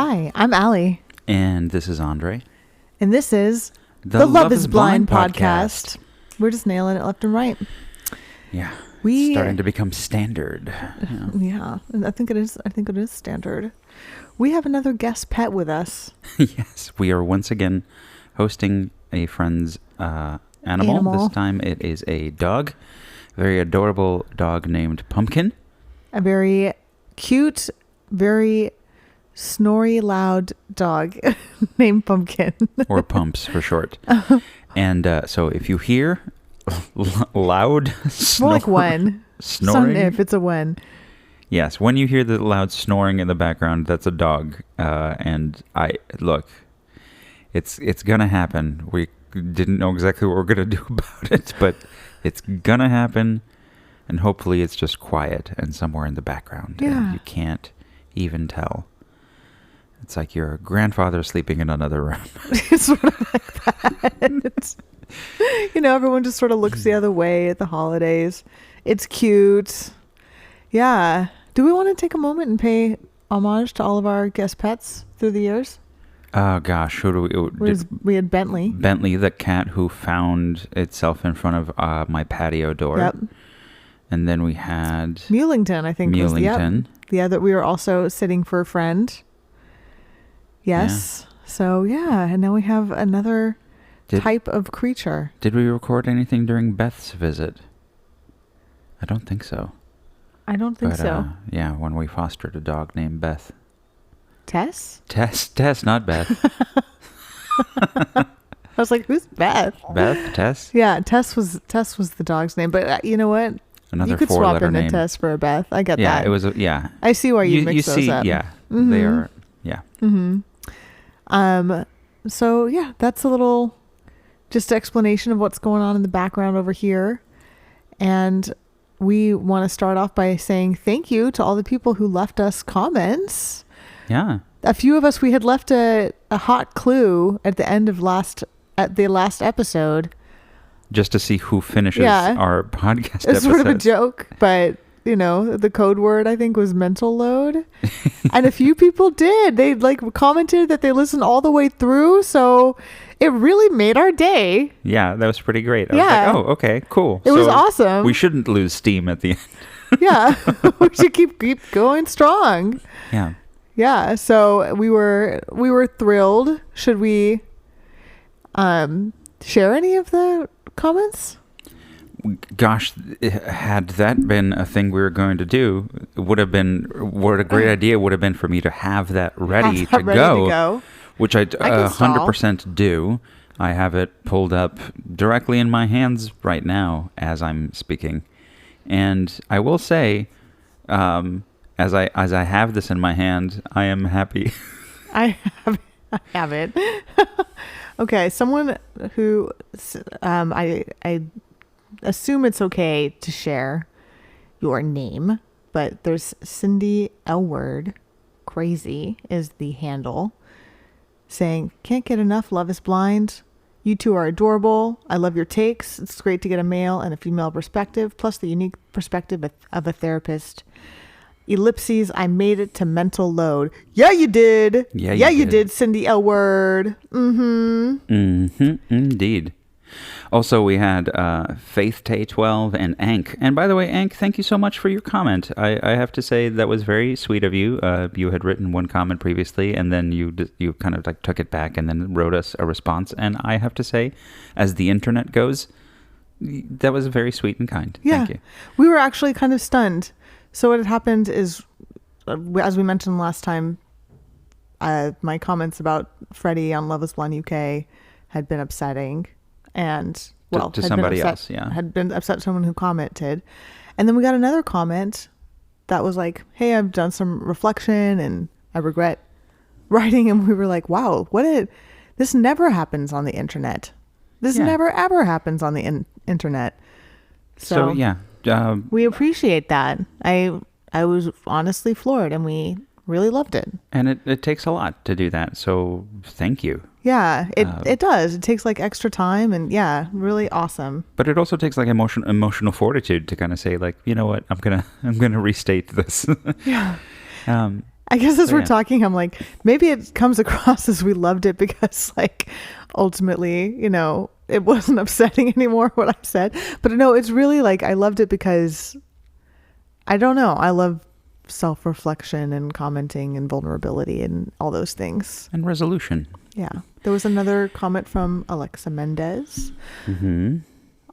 Hi, I'm Allie. And this is Andre. And this is the Love is Blind podcast. We're just nailing it left and right. Yeah. It's starting to become standard. Yeah. I think it is standard. We have another guest pet with us. Yes. We are once again hosting a friend's animal. This time it is a dog. A very adorable dog named Pumpkin. A very cute, very snory, loud dog named Pumpkin. Or Pumps for short. And so if you hear loud more like when. Snoring. If it's a when. Yes, when you hear the loud snoring in the background, that's a dog. And it's gonna happen. We didn't know exactly what we're gonna do about it, but it's gonna happen. And hopefully it's just quiet and somewhere in the background. Yeah. And you can't even tell. It's like your grandfather sleeping in another room. It's sort of like that. Everyone just sort of looks the other way at the holidays. It's cute. Yeah. Do we want to take a moment and pay homage to all of our guest pets through the years? Oh, gosh. Who do we had Bentley. Bentley, the cat who found itself in front of my patio door. Yep. And then we had... Mulington, I think. Mulington. The other, we were also sitting for a friend. Yes. Yeah. So, yeah. And now we have another type of creature. Did we record anything during Beth's visit? I don't think so. I don't think so. Yeah, when we fostered a dog named Beth. Tess? Tess, not Beth. I was like, who's Beth? Beth? Tess? Yeah, Tess was the dog's name. But you know what? Another you could swap in name. A Tess for a Beth. I get that. Yeah, it was. Yeah. I see why you mix those up. Yeah, mm-hmm. They are. Yeah. Mm-hmm. So yeah, that's a little just explanation of what's going on in the background over here, and we want to start off by saying thank you to all the people who left us comments. Yeah. A few of us, we had left a hot clue at the end of the last episode. Just to see who finishes our podcast episode. It's sort of a joke, but the code word I think was mental load. And a few people did. They commented that they listened all the way through, so it really made our day. Yeah, that was pretty great. I was like, oh, okay, cool. It was awesome. We shouldn't lose steam at the end. Yeah. We should keep going strong. Yeah. Yeah, so we were thrilled. Should we share any of the comments? Gosh, had that been a thing we were going to do, what a great idea would have been for me to have that ready to go, which I 100% do. I have it pulled up directly in my hands right now as I'm speaking. And I will say, as I have this in my hand, I am happy. I have it. Okay, someone who I assume it's okay to share your name, but there's Cindy Elward, crazy is the handle, saying, can't get enough, Love is Blind. You two are adorable. I love your takes. It's great to get a male and a female perspective, plus the unique perspective of a therapist. Ellipses, I made it to mental load. Yeah, you did. Yeah, you did, Cindy Elward. Indeed. Also, we had Faith Tay 12 and Ank. And by the way, Ank, thank you so much for your comment. I have to say that was very sweet of you. You had written one comment previously, and then you kind of took it back and then wrote us a response. And I have to say, as the internet goes, that was very sweet and kind. Yeah. Thank you. We were actually kind of stunned. So what had happened is, as we mentioned last time, my comments about Freddie on Love is Blind UK had been upsetting. And to somebody else, yeah, had been upset someone who commented, and then we got another comment that was like, "Hey, I've done some reflection and I regret writing," and we were like, "Wow, this never happens on the internet. This never ever happens on the internet." So yeah, we appreciate that. I was honestly floored, and we really loved it. And it takes a lot to do that. So thank you. Yeah, it does. It takes extra time, and really awesome. But it also takes emotional fortitude to kind of say you know what, I'm gonna restate this. Yeah. I guess as we're talking, I'm like, maybe it comes across as we loved it because, like, ultimately, you know, it wasn't upsetting anymore what I said. But no, it's really like I loved it because I don't know. I love self-reflection and commenting and vulnerability and all those things. And resolution. Yeah. There was another comment from Alexa Mendez.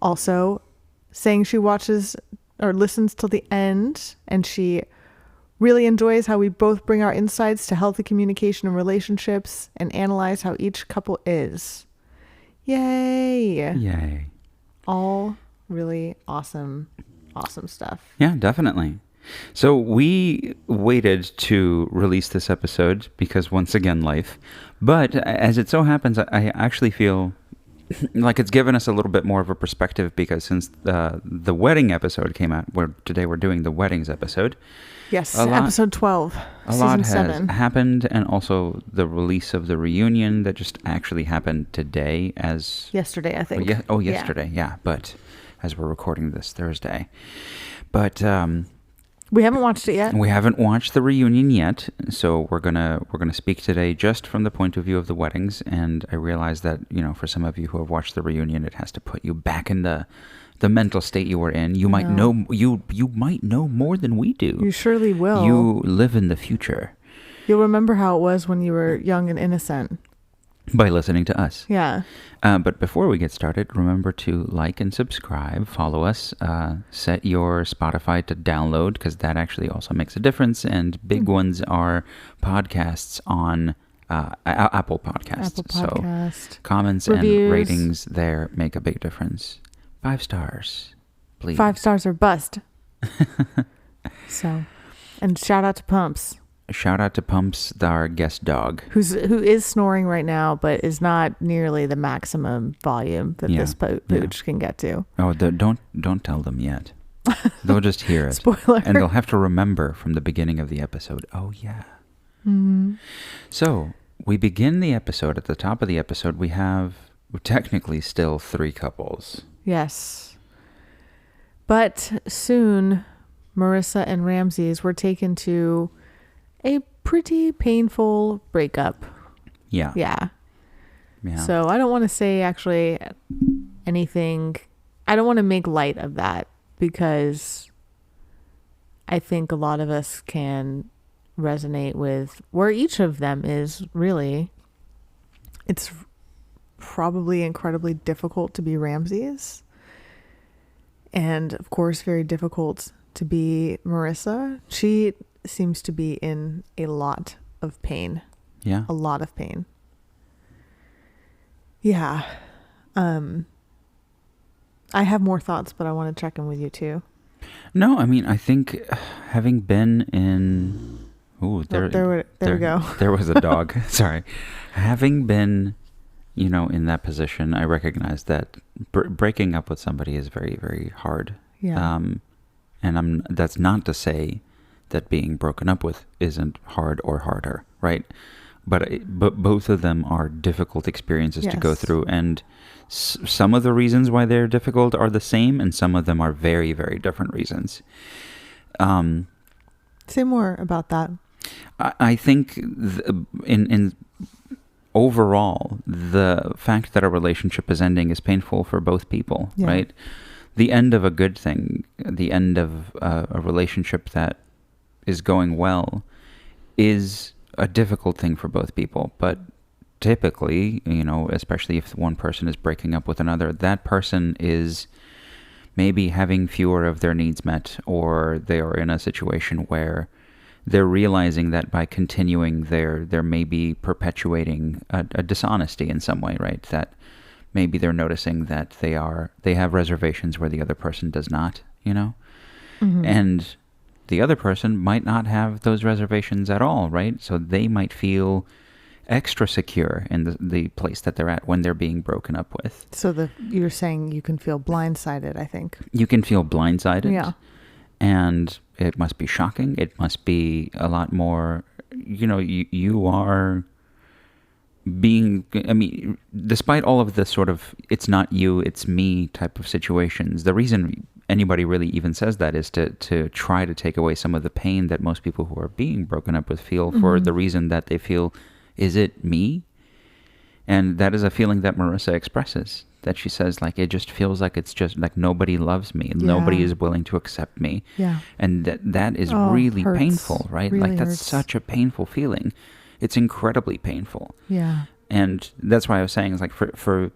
Also saying she watches or listens till the end and she really enjoys how we both bring our insights to healthy communication and relationships and analyze how each couple is. Yay. Yay. All really awesome stuff. Yeah, definitely. So we waited to release this episode because once again, life. But as it so happens, I actually feel like it's given us a little bit more of a perspective because since the wedding episode came out, today we're doing the weddings episode. Yes, episode 12, a lot has happened, and also the release of the reunion that just actually happened today as... Yesterday, I think. Yesterday, yeah. But as we're recording this Thursday. But... we haven't watched it yet. We haven't watched the reunion yet, so we're gonna speak today just from the point of view of the weddings. And I realize that, you know, for some of you who have watched the reunion, it has to put you back in the mental state you were in. You might know you might know more than we do. You surely will. You live in the future. You'll remember how it was when you were young and innocent. By listening to us. Yeah. But before we get started, remember to like and subscribe, follow us, set your Spotify to download because that actually also makes a difference. And big ones are podcasts on Apple Podcasts. So comments reviews. And ratings there make a big difference. 5 stars, please. 5 stars or bust. So, and shout out to Pumps. Shout out to Pumps, our guest dog. Who is snoring right now, but is not nearly the maximum volume that this pooch can get to. Oh, don't tell them yet. They'll just hear it. Spoiler. And they'll have to remember from the beginning of the episode. Oh, yeah. Mm-hmm. So, we begin the episode. At the top of the episode, we have technically still 3 couples. Yes. But soon, Marissa and Ramses were taken to a pretty painful breakup. Yeah. Yeah. So I don't want to say actually anything. I don't want to make light of that because I think a lot of us can resonate with where each of them is really. It's probably incredibly difficult to be Ramses. And of course, very difficult to be Marissa. She seems to be in a lot of pain. Yeah. A lot of pain. Yeah. I have more thoughts, but I want to check in with you too. No, I mean, I think having been in... Ooh, there we go. There was a dog. Sorry. Having been, you know, in that position, I recognize that breaking up with somebody is very, very hard. Yeah. And that's not to say that being broken up with isn't hard or harder, right? But both of them are difficult experiences to go through, and some of the reasons why they're difficult are the same, and some of them are very, very different reasons. Say more about that. I think in overall, the fact that a relationship is ending is painful for both people, right? The end of a good thing, the end of a relationship that is going well is a difficult thing for both people. But typically, you know, especially if one person is breaking up with another, that person is maybe having fewer of their needs met, or they are in a situation where they're realizing that by continuing they're maybe perpetuating a dishonesty in some way, right? That maybe they're noticing that they have reservations where the other person does not, you know? Mm-hmm. And the other person might not have those reservations at all, right? So they might feel extra secure in the place that they're at when they're being broken up with. So you're saying you can feel blindsided, I think. You can feel blindsided. Yeah. And it must be shocking. It must be a lot more, you know, you are being, I mean, despite all of the sort of, it's not you, it's me type of situations, the reason anybody really even says that is to try to take away some of the pain that most people who are being broken up with feel for the reason that they feel, is it me? And that is a feeling that Marissa expresses, that she says, like, it just feels like it's just like nobody loves me. Yeah. Nobody is willing to accept me. Yeah. And that is really hurts. Painful, right? Really like, that's hurts. Such a painful feeling. It's incredibly painful. Yeah. And that's why I was saying, is like, for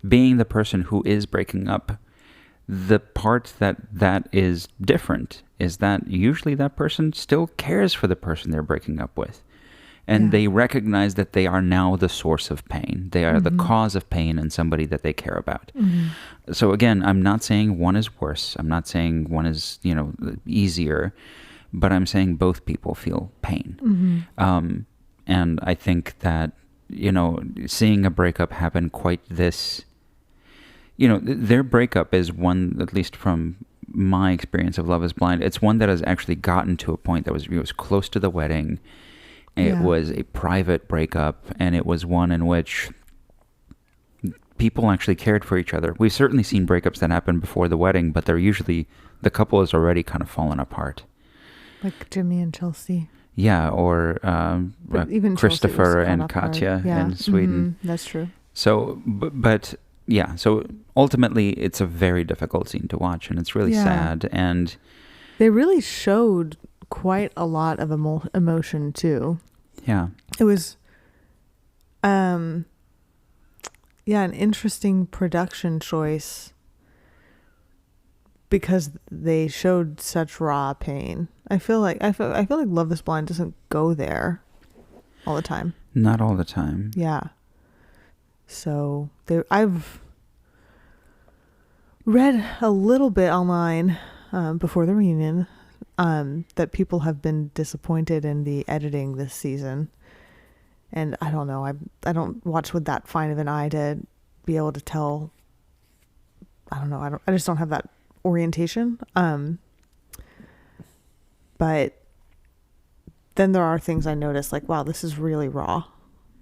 being the person who is breaking up, the part that is different is that usually that person still cares for the person they're breaking up with. And they recognize that they are now the source of pain. They are the cause of pain in somebody that they care about. So again, I'm not saying one is worse. I'm not saying one is, easier. But I'm saying both people feel pain. And I think that, seeing a breakup happen quite this... their breakup is one, at least from my experience of Love is Blind, it's one that has actually gotten to a point that it was close to the wedding. It was a private breakup, and it was one in which people actually cared for each other. We've certainly seen breakups that happen before the wedding, but they're usually, the couple is already kind of fallen apart. Like Jimmy and Chelsea. Yeah, or even Christopher and Katya in Sweden. That's true. So, but so ultimately it's a very difficult scene to watch, and it's really sad. And they really showed quite a lot of emotion too. Yeah. It was an interesting production choice because they showed such raw pain. I feel like Love is Blind doesn't go there all the time. Not all the time. Yeah. So I've read a little bit online before the reunion that people have been disappointed in the editing this season. And I don't know. I don't watch with that fine of an eye to be able to tell. I don't know. I just don't have that orientation. But then there are things I notice, like, wow, this is really raw.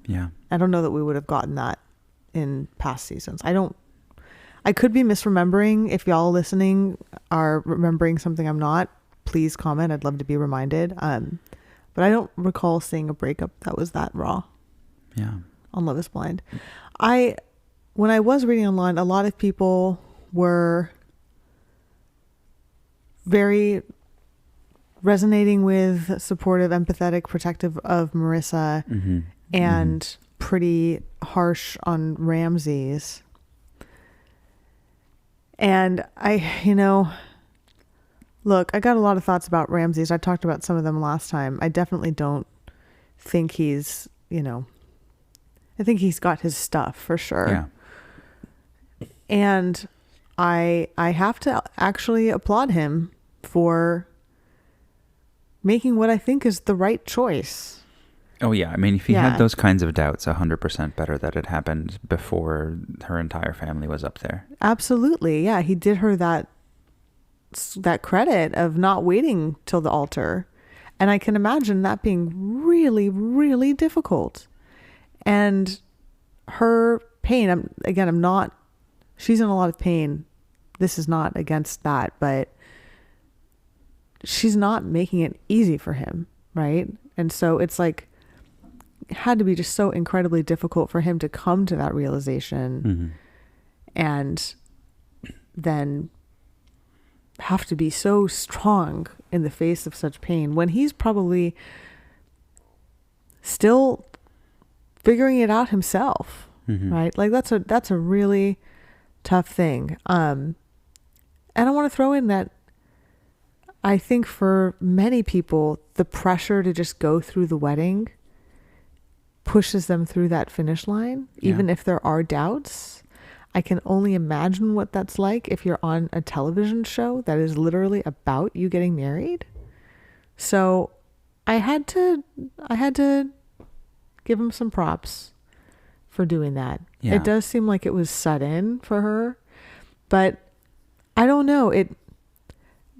Yeah. I don't know that we would have gotten that in past seasons. I could be misremembering. If y'all listening are remembering something I'm not, please comment. I'd love to be reminded. But I don't recall seeing a breakup that was that raw. Yeah. On Love is Blind. When I was reading online, a lot of people were very resonating with, supportive, empathetic, protective of Marissa, and pretty harsh on Ramses. And look, I got a lot of thoughts about Ramses. I talked about some of them last time. I definitely don't think he's, I think he's got his stuff for sure. Yeah. And I have to actually applaud him for making what I think is the right choice. Oh, yeah. I mean, if he had those kinds of doubts, 100% better that it happened before her entire family was up there. Absolutely. Yeah. He did her that credit of not waiting till the altar. And I can imagine that being really, really difficult. And her pain, she's in a lot of pain. This is not against that, but she's not making it easy for him, right? And so it's like, it had to be just so incredibly difficult for him to come to that realization and then have to be so strong in the face of such pain when he's probably still figuring it out himself, right? Like that's a really tough thing. And I want to throw in that I think for many people, the pressure to just go through the wedding pushes them through that finish line, even if there are doubts. I can only imagine what that's like if you're on a television show that is literally about you getting married. So I had to give him some props for doing that. Yeah. It does seem like it was sudden for her, but I don't know.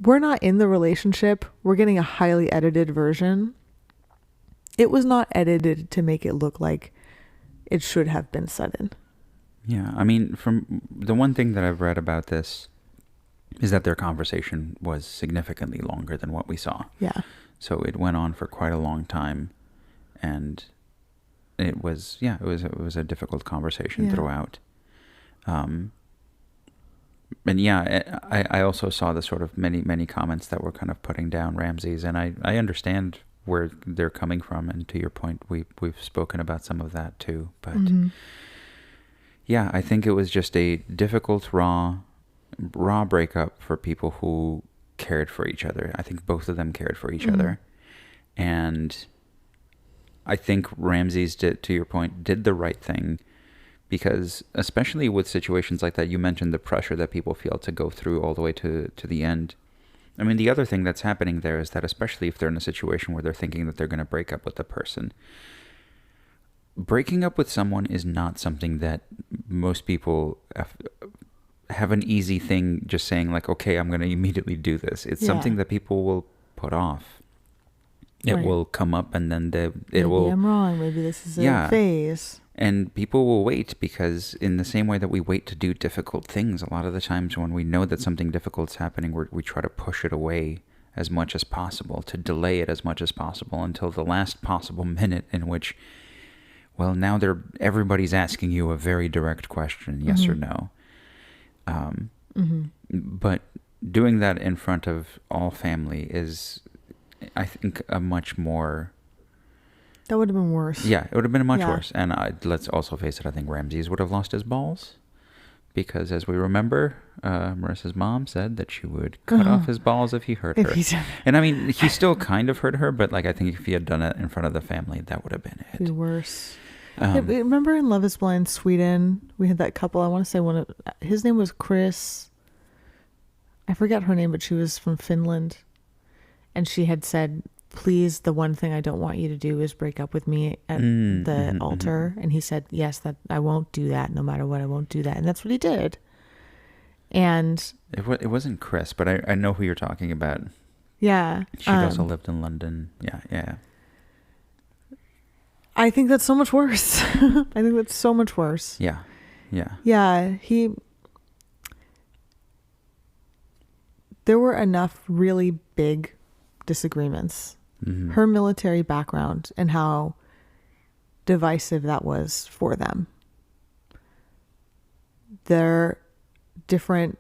We're not in the relationship. We're getting a highly edited version. It was not edited to make it look like it should have been sudden. Yeah, I mean, from the one thing that I've read about this is that their conversation was significantly longer than what we saw. Yeah. So it went on for quite a long time, and it was a difficult conversation throughout. And I also saw the sort of many comments that were kind of putting down Ramses, and I understand where they're coming from. And to your point, we've spoken about some of that too. But yeah, I think it was just a difficult, raw breakup for people who cared for each other. I think both of them cared for each other, and I think Ramses did, to your point, did the right thing, because especially with situations like that, you mentioned the pressure that people feel to go through all the way to the end. I mean, the other thing that's happening there is that, especially if they're in a situation where they're thinking that they're going to break up with the person, breaking up with someone is not something that most people have an easy thing just saying like, okay, I'm going to immediately do this. It's something that people will put off. It will come up, and then maybe I'm wrong. Maybe this is a phase. And people will wait, because in the same way that we wait to do difficult things, a lot of the times when we know that something difficult is happening, we try to push it away as much as possible, to delay it as much as possible until the last possible minute, in which, well, now everybody's asking you a very direct question, yes or no. But doing that in front of all family is, I think, a much more... That would have been worse. Yeah, it would have been much worse. And let's also face it, I think Ramses would have lost his balls, because as we remember, Marissa's mom said that she would cut off his balls if he hurt her. And I mean, he still kind of hurt her, but like, I think if he had done it in front of the family, that would have been it. It'd be worse. Remember in Love is Blind Sweden, we had that couple, I want to say his name was Chris. I forget her name, but she was from Finland. And she had said, please, the one thing I don't want you to do is break up with me at the altar. And he said, yes, that I won't do that. No matter what, I won't do that. And that's what he did. And it wasn't Chris, but I know who you're talking about. Yeah. She also lived in London. Yeah. I think that's so much worse. I think that's so much worse. Yeah. Yeah. There were enough really big disagreements. Her military background and how divisive that was for them. They're different,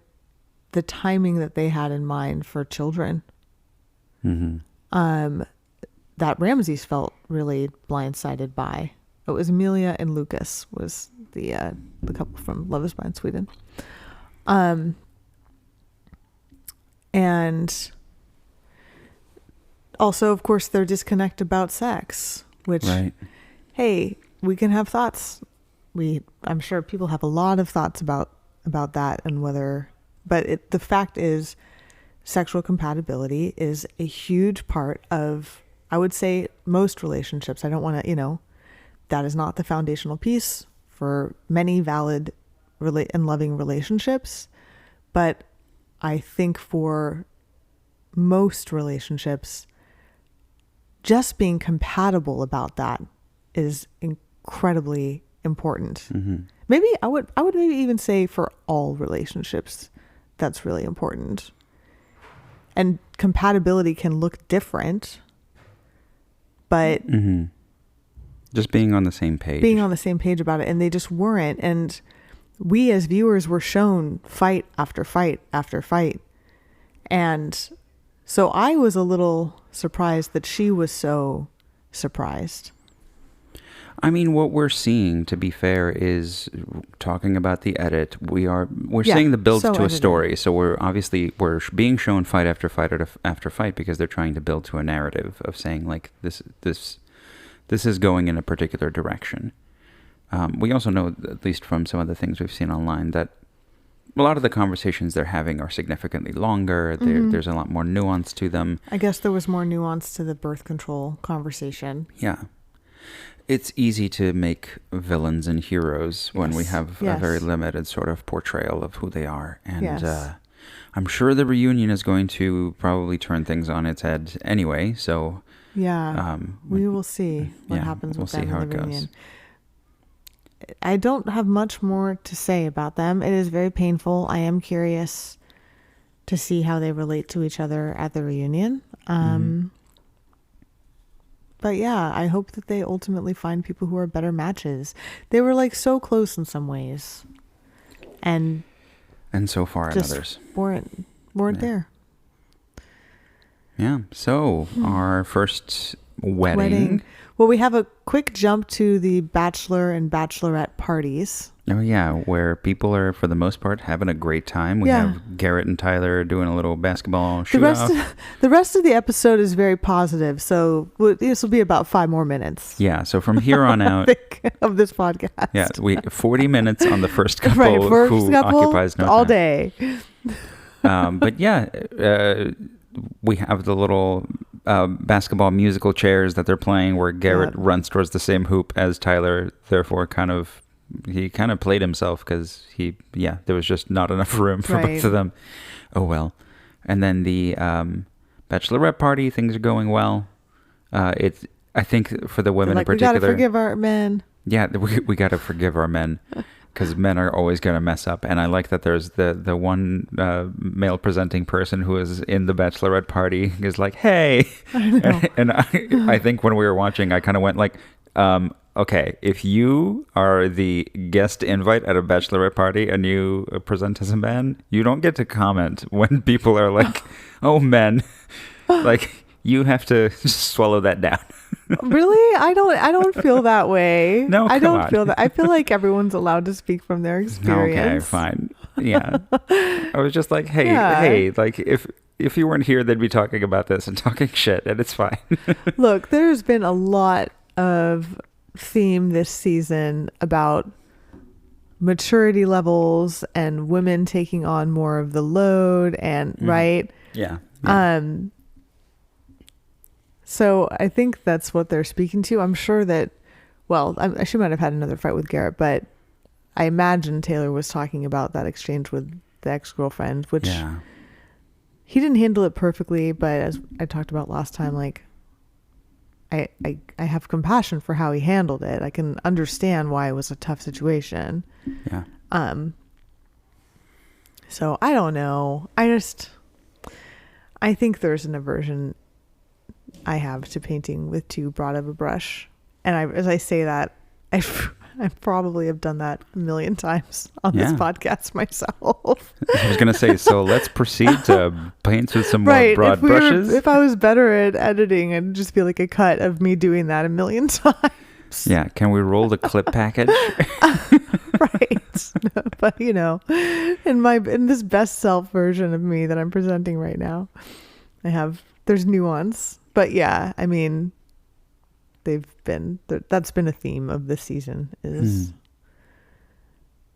the timing that they had in mind for children. That Ramses felt really blindsided by. It was Amelia and Lucas was the couple from Love is Blind Sweden. And also, of course, their disconnect about sex, which, hey, we can have thoughts. I'm sure people have a lot of thoughts about that and whether, but the fact is, sexual compatibility is a huge part of, I would say, most relationships. I don't want to, that is not the foundational piece for many valid and loving relationships, but I think for most relationships, just being compatible about that is incredibly important. Maybe I would maybe even say for all relationships, that's really important. And compatibility can look different, but just being on the same page. Being on the same page about it, and they just weren't. And we as viewers were shown fight after fight after fight. And so I was a little surprised that she was so surprised. I mean, what we're seeing, to be fair, is talking about the edit. We're seeing the build to a story. So we're being shown fight after fight after fight because they're trying to build to a narrative of saying like this is going in a particular direction. We also know, at least from some of the things we've seen online, that a lot of the conversations they're having are significantly longer. There's a lot more nuance to them. I guess there was more nuance to the birth control conversation. Yeah. It's easy to make villains and heroes when we have a very limited sort of portrayal of who they are. And I'm sure the reunion is going to probably turn things on its head anyway. So we will see what happens with them in the reunion. I don't have much more to say about them. It is very painful. I am curious to see how they relate to each other at the reunion. But yeah, I hope that they ultimately find people who are better matches. They were like so close in some ways, and so far in others weren't there. Yeah. So our first wedding. Well, we have a quick jump to the bachelor and bachelorette parties. Oh yeah, where people are for the most part having a great time. We have Garrett and Tyler doing a little basketball shoot-off. The rest of the episode is very positive, so this will be about 5 more minutes. Yeah, so from here on out of this podcast. Yeah, 40 minutes on the first couple who occupies no all time. Day. But yeah, we have the little basketball musical chairs that they're playing where Garrett runs towards the same hoop as Tyler, therefore he kind of played himself because there was just not enough room for both of them. Oh well. And then the bachelorette party, things are going well. I think for the women in particular, we gotta forgive our men. Yeah, we gotta forgive our men because men are always gonna mess up. And I like that there's the one male presenting person who is in the bachelorette party is like, hey, and I think when we were watching, I kind of went like, okay, if you are the guest invite at a bachelorette party and you present as a man, you don't get to comment when people are like, oh, men. Like, you have to swallow that down. Really? I don't feel that way. No, I don't feel that. I feel like everyone's allowed to speak from their experience. Okay, fine. Yeah. I was just like, hey, like if you weren't here, they'd be talking about this and talking shit, and it's fine. Look, there's been a lot of theme this season about maturity levels and women taking on more of the load and right. Yeah. So I think that's what they're speaking to. I'm sure that, she might have had another fight with Garrett, but I imagine Taylor was talking about that exchange with the ex-girlfriend, which he didn't handle it perfectly, but as I talked about last time, like I have compassion for how he handled it. I can understand why it was a tough situation. Yeah. So I don't know. I think there's an aversion I have to painting with too broad of a brush. And as I say that, I probably have done that a million times on this podcast myself. I was going to say, so let's proceed to paint with some more broad brushes. If I was better at editing, it'd just be like a cut of me doing that a million times. Yeah. Can we roll the clip package? Right. But in this best self version of me that I'm presenting right now, there's nuance. But yeah, I mean, that's been a theme of this season is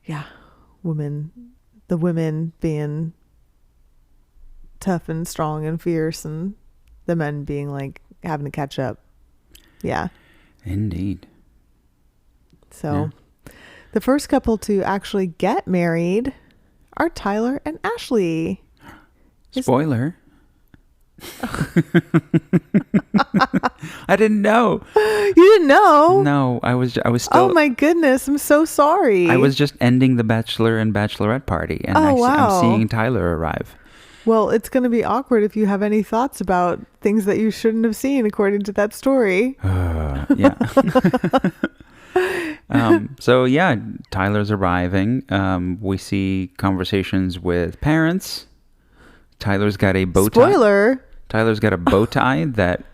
the women being tough and strong and fierce and the men being like having to catch up. Yeah. Indeed. So the first couple to actually get married are Tyler and Ashley. Spoiler. I didn't know. You didn't know? No, I was still. Oh my goodness, I'm so sorry. I was just ending the bachelor and bachelorette party, and I'm seeing Tyler arrive. Well, it's going to be awkward if you have any thoughts about things that you shouldn't have seen according to that story. Yeah. So yeah, Tyler's arriving. We see conversations with parents. Tyler's got a bow tie. Spoiler. Tyler's got a bow tie that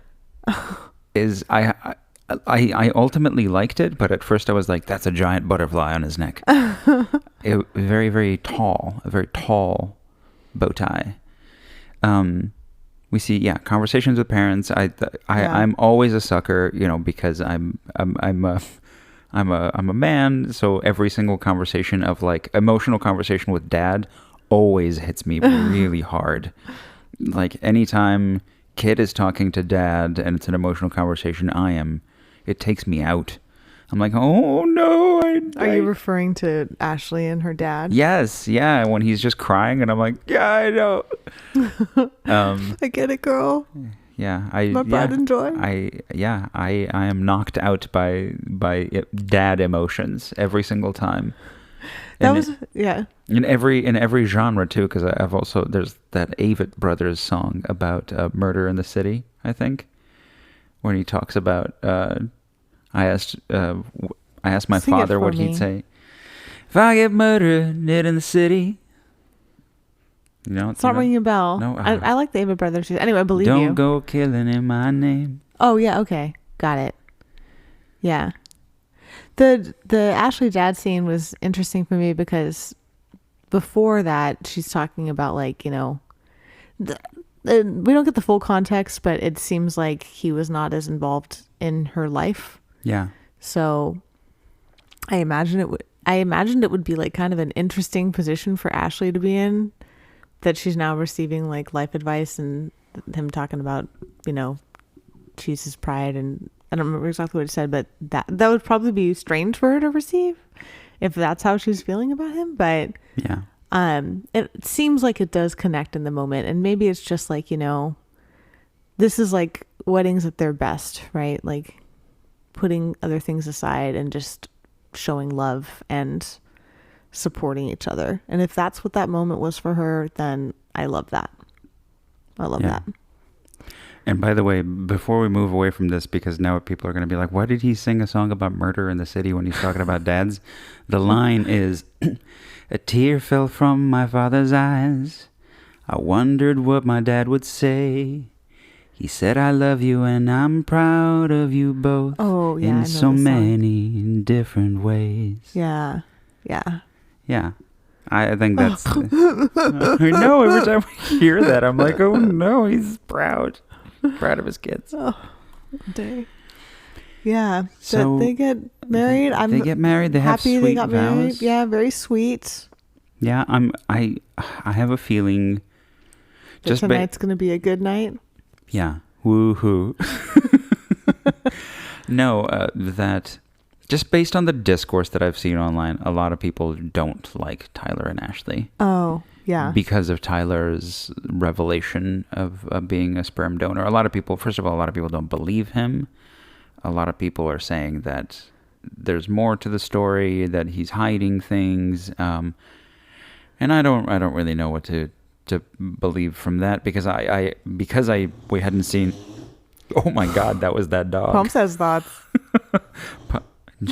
is I ultimately liked it, but at first I was like, that's a giant butterfly on his neck. Very, very tall, a very tall bow tie. We see conversations with parents. I'm always a sucker, because I'm a man, so every single conversation of like emotional conversation with dad always hits me really hard. Like anytime kid is talking to dad and it's an emotional conversation, it takes me out. I'm like, oh no. Are you referring to Ashley and her dad? Yes. Yeah. When he's just crying and I'm like, yeah, I know. I get it, girl. Yeah. My pride and joy. I am knocked out by dad emotions every single time. Yeah. In every genre too, because I've also there's that Avett Brothers song about murder in the city. I think when he talks about I asked my Sing father what he'd say if I get murdered in the city. You know, it's not ringing a bell. No, I like the Avett Brothers. Anyway, I believe don't you. Don't go killing in my name. Oh yeah, okay, got it. Yeah, the Ashley dad scene was interesting for me because before that she's talking about like, you know, we don't get the full context, but it seems like he was not as involved in her life. Yeah. So I imagined it would be like kind of an interesting position for Ashley to be in, that she's now receiving like life advice and him talking about, you know, she's his pride, and I don't remember exactly what he said, but that would probably be strange for her to receive if that's how she's feeling about him. But yeah, it seems like it does connect in the moment, and maybe it's just like, you know, this is like weddings at their best, right? Like putting other things aside and just showing love and supporting each other. And if that's what that moment was for her, then I love that. I love that. And by the way, before we move away from this, because now people are going to be like, why did he sing a song about murder in the city when he's talking about dads? The line is, a tear fell from my father's eyes. I wondered what my dad would say. He said, I love you and I'm proud of you both. Oh, yeah. In so many different ways. Yeah. Yeah. Yeah. I think that's... I know, every time we hear that, I'm like, oh no, he's proud. Proud of his kids. Oh, dang. Yeah. So they get married. They get married. They have sweet they got vows. Married. Yeah, very sweet. Yeah, I have a feeling... That tonight's going to be a good night. Yeah. Woohoo. No, that... Just based on the discourse that I've seen online, a lot of people don't like Tyler and Ashley. Oh, yeah. Because of Tyler's revelation of being a sperm donor. A lot of people don't believe him. A lot of people are saying that there's more to the story, that he's hiding things. And I don't really know what to believe from that, because we hadn't seen... Oh my God, that was that dog. Pumps has thoughts.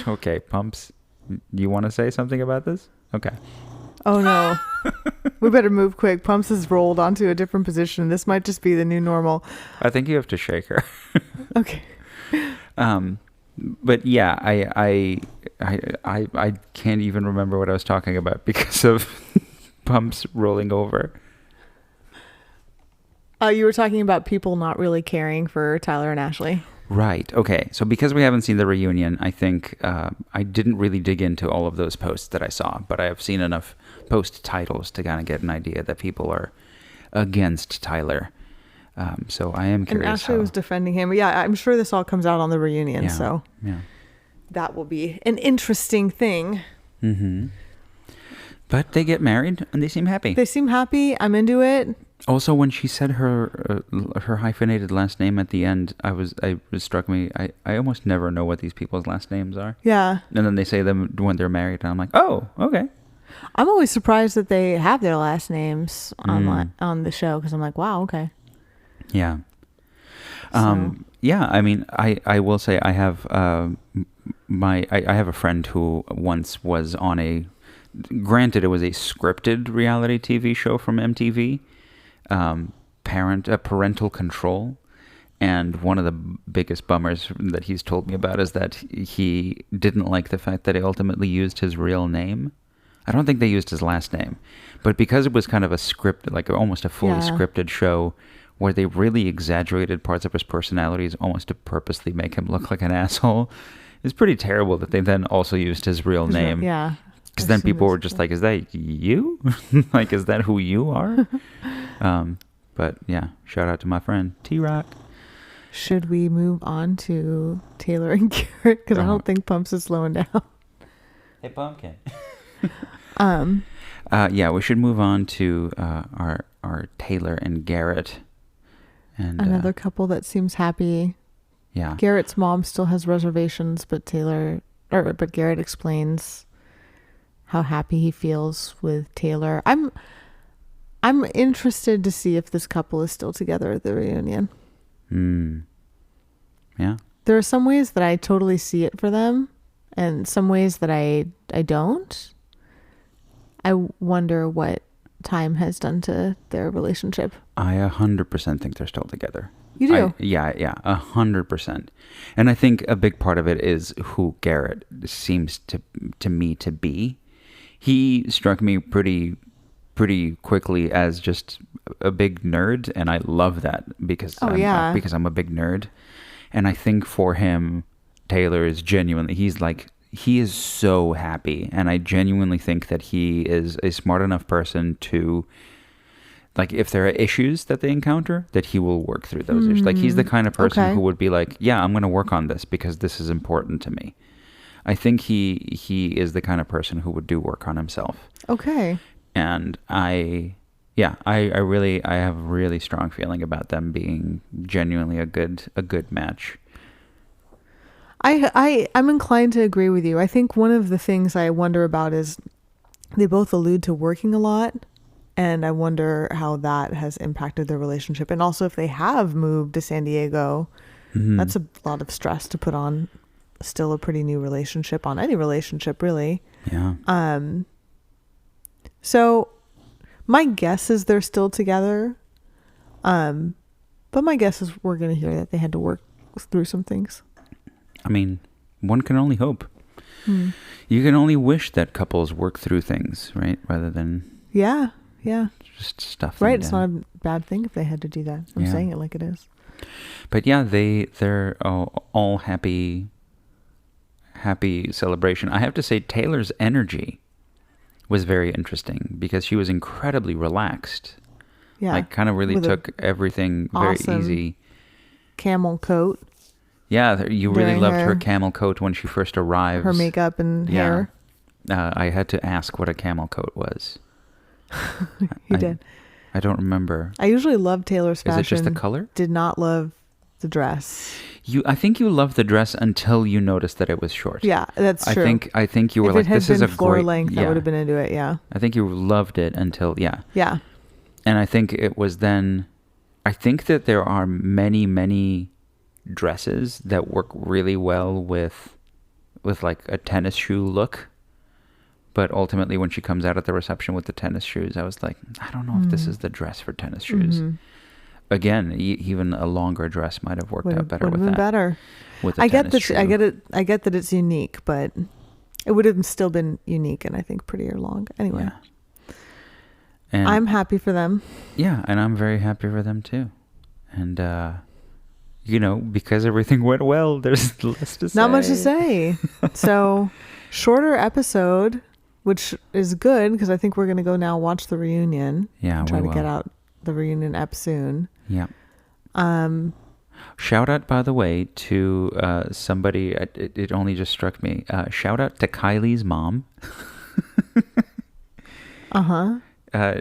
Okay, Pumps, you want to say something about this? Okay. Oh no. We better move quick. Pumps has rolled onto a different position. This might just be the new normal. I think you have to shake her. Okay. But yeah, I can't even remember what I was talking about because of Pumps rolling over. You were talking about people not really caring for Tyler and Ashley. Right. Okay. So because we haven't seen the reunion, I think I didn't really dig into all of those posts that I saw, but I have seen enough post titles to kind of get an idea that people are against Tyler. So I am curious. And Ashley was defending him. Yeah, I'm sure this all comes out on the reunion. Yeah, so yeah, that will be an interesting thing. Mm-hmm. But they get married and they seem happy. They seem happy. I'm into it. Also, when she said her hyphenated last name at the end, it struck me. I almost never know what these people's last names are. Yeah. And then they say them when they're married, and I'm like, oh, okay. I'm always surprised that they have their last names on the show, because I'm like, wow, okay. Yeah. Yeah. I mean, I will say I have I have a friend who once was on a. Granted, it was a scripted reality TV show from MTV. Parental Control, and one of the biggest bummers that he's told me about is that he didn't like the fact that he ultimately used his real name. I don't think they used his last name, but because it was kind of a script, like almost a fully scripted show where they really exaggerated parts of his personalities almost to purposely make him look like an asshole, it's pretty terrible that they then also used his real name. Yeah. Because then people were just like, is that you? Like, is that who you are? But yeah, shout out to my friend T-Rock. Should we move on to Taylor and Garrett? Because I don't think Pumps is slowing down. Hey, Pumpkin. Yeah, we should move on to our Taylor and Garrett. And another couple that seems happy. Yeah. Garrett's mom still has reservations, but Garrett explains how happy he feels with Taylor. I'm interested to see if this couple is still together at the reunion. Yeah. There are some ways that I totally see it for them, and some ways that I don't. I wonder what time has done to their relationship. I 100% think they're still together. You do? Yeah, 100%. And I think a big part of it is who Garrett seems to me to be. He struck me pretty quickly as just a big nerd, and I love that because because I'm a big nerd. And I think for him, Taylor is genuinely, he is so happy, and I genuinely think that he is a smart enough person to, like, if there are issues that they encounter, that he will work through those issues. Like, he's the kind of person who would be like, yeah, I'm going to work on this because this is important to me. I think he is the kind of person who would do work on himself. Okay. And I have a really strong feeling about them being genuinely a good match. I'm inclined to agree with you. I think one of the things I wonder about is they both allude to working a lot, and I wonder how that has impacted their relationship. And also, if they have moved to San Diego, that's a lot of stress to put on still a pretty new relationship, on any relationship, really. Yeah. So my guess is they're still together. But my guess is we're going to hear that they had to work through some things. I mean, one can only hope. You can only wish that couples work through things, right? Rather than just stuff. Right. It's not a bad thing if they had to do that. I'm saying it like it is. But yeah, they're all happy celebration. I have to say, Taylor's energy was very interesting because she was incredibly relaxed. Yeah. Like, kind of really took everything very easy. Camel coat. Yeah, you really loved her camel coat when she first arrived. Her makeup and hair. I had to ask what a camel coat was. You did. I don't remember. I usually love Taylor's fashion. Is it just the color? Did not love the dress. I think you loved the dress until you noticed that it was short. Yeah, that's true. I think you were like, this is a floor great length. I would have been into it. Yeah. I think you loved it until Yeah. And I think it was then. I think that there are many dresses that work really well with like a tennis shoe look, but ultimately when she comes out at the reception with the tennis shoes, I was like, I don't know if this is the dress for tennis shoes. Again, even a longer dress might have worked out better with that. Better. With a tennis shoe. I get that it's unique, but it would have still been unique and I think prettier long. Anyway. Yeah. And I'm happy for them. Yeah, and I'm very happy for them too. And because everything went well, there's less to say. Not much to say. So, shorter episode, which is good because I think we're going to go now watch the reunion. Yeah, try to get out the reunion ep soon. Yeah. Shout out, by the way, to somebody. It only just struck me. Shout out to Kylie's mom.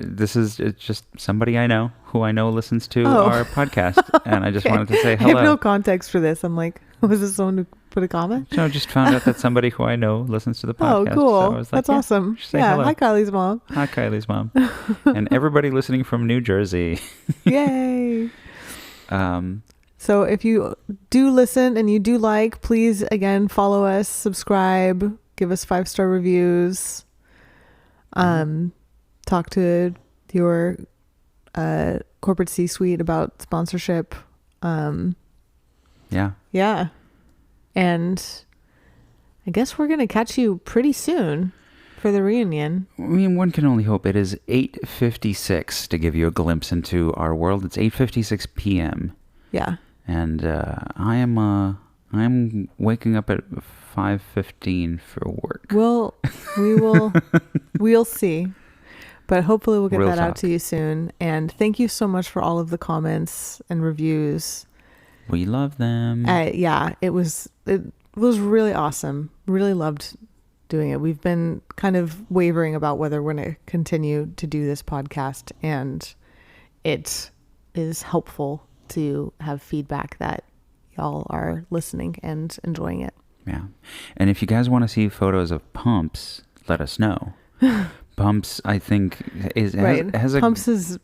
This is just somebody I know who I know listens to our podcast, and I just wanted to say hello. I have no context for this. I'm like, was this someone who put a comment? No, just found out that somebody who I know listens to the podcast. Oh, cool. So I was like, that's awesome. Hello. Hi, Kylie's mom. Hi, Kylie's mom. And everybody listening from New Jersey. Yay. So if you do listen and you do like, please, again, follow us, subscribe, give us 5-star reviews. Talk to your corporate C-suite about sponsorship. Yeah. And I guess we're going to catch you pretty soon for the reunion. I mean, one can only hope. It is 8:56 to give you a glimpse into our world. It's 8:56 p.m. Yeah. And I'm waking up at 5:15 for work. We'll see. But hopefully we'll get Real that talk. out to you soon. And thank you so much for all of the comments and reviews. We love them. It was really awesome. Really loved doing it. We've been kind of wavering about whether we're going to continue to do this podcast, and it is helpful to have feedback that y'all are listening and enjoying it. Yeah. And if you guys want to see photos of pumps, let us know. Pumps, I think, has a... Pumps'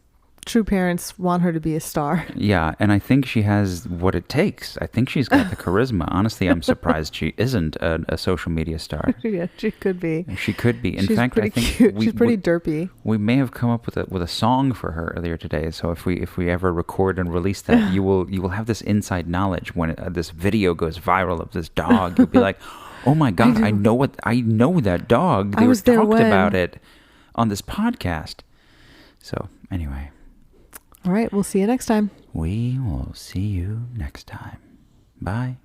true parents want her to be a star. Yeah, and I think she has what it takes. I think she's got the charisma. Honestly, I'm surprised she isn't a social media star. Yeah, she could be. She could be. In she's fact, I think cute. She's pretty derpy. We may have come up with a song for her earlier today. So if we ever record and release that, you will have this inside knowledge when this video goes viral of this dog. You'll be like, "Oh my God, I know that dog. They talked about it on this podcast." So anyway. All right, we'll see you next time. We will see you next time. Bye.